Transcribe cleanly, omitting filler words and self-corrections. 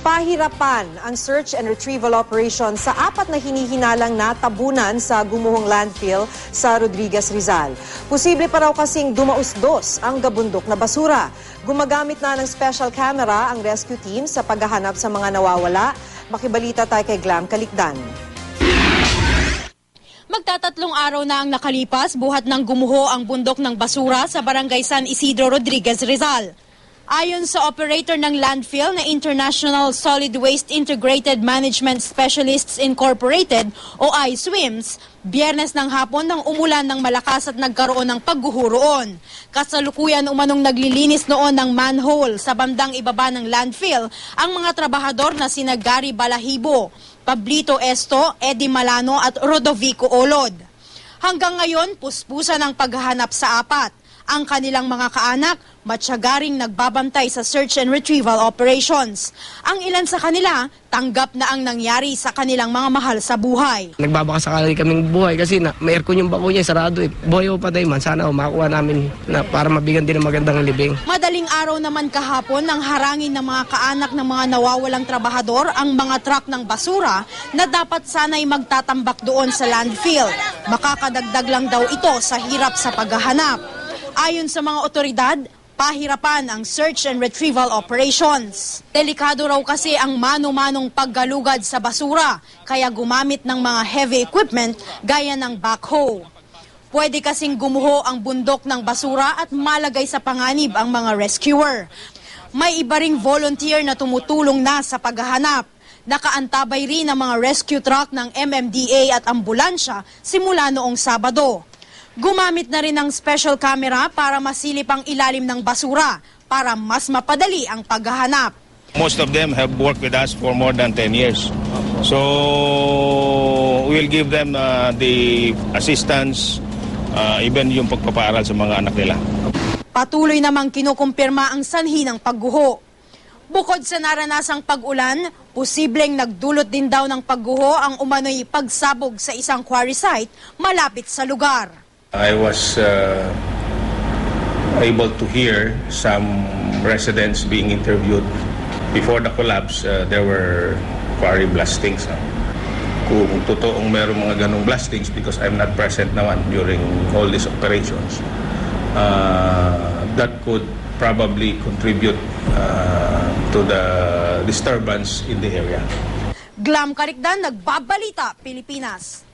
Pahirapan ang search and retrieval operation sa 4 na hinihinalang natabunan sa gumuhong landfill sa Rodriguez, Rizal. Posible pa raw kasing dumausdos ang gabundok na basura. Gumagamit na ng special camera ang rescue team sa paghahanap sa mga nawawala. Makibalita tayo kay Glam Kalikdan. Magtatatlong araw na ang nakalipas buhat ng gumuho ang bundok ng basura sa Barangay San Isidro, Rodriguez, Rizal. Ayon sa operator ng landfill na International Solid Waste Integrated Management Specialists Incorporated o ISWIMS, Biyernes ng hapon nang umulan ng malakas at nagkaroon ng pagguho roon. Kasalukuyan umanong naglilinis noon ng manhole sa bandang ibaba ng landfill ang mga trabahador na sina Gary Balahibo, Pablito Esto, Eddie Malano at Rodovico Olod. Hanggang ngayon, puspusan ang paghahanap sa 4. Ang kanilang mga kaanak, matsyagaring nagbabantay sa search and retrieval operations. Ang ilan sa kanila, tanggap na ang nangyari sa kanilang mga mahal sa buhay. Nagbabakasakali kaming buhay kasi may aircon yung bako niya, sarado eh. Buhay o patay man, sana makuha namin na para mabigyan din ng magandang libing. Madaling araw naman kahapon nang harangin ng mga kaanak ng mga nawawalang trabahador ang mga truck ng basura na dapat sana'y magtatambak doon sa landfill. Makakadagdag lang daw ito sa hirap sa paghahanap. Ayon sa mga otoridad, pahirapan ang search and retrieval operations. Delikado raw kasi ang mano-manong paggalugad sa basura, kaya gumamit ng mga heavy equipment gaya ng backhoe. Pwede kasing gumuho ang bundok ng basura at malagay sa panganib ang mga rescuer. May iba ring volunteer na tumutulong na sa paghahanap. Nakaantabay rin ang mga rescue truck ng MMDA at ambulansya simula noong Sabado. Gumamit na rin ng special camera para masilip ang ilalim ng basura para mas mapadali ang paghahanap. Most of them have worked with us for more than 10 years. So we'll give them the assistance, even yung pagpapaaral sa mga anak nila. Patuloy namang kinukumpirma ang sanhi ng pagguho. Bukod sa naranasang pag-ulan, posibleng nagdulot din daw ng pagguho ang umano'y pagsabog sa isang quarry site malapit sa lugar. I was able to hear some residents being interviewed. Before the collapse, there were quarry blastings. Kung totoong merong mga ganong blastings, because I'm not present naman during all these operations, that could probably contribute to the disturbance in the area. Glam Kalikdan, Nagbabalita, Pilipinas.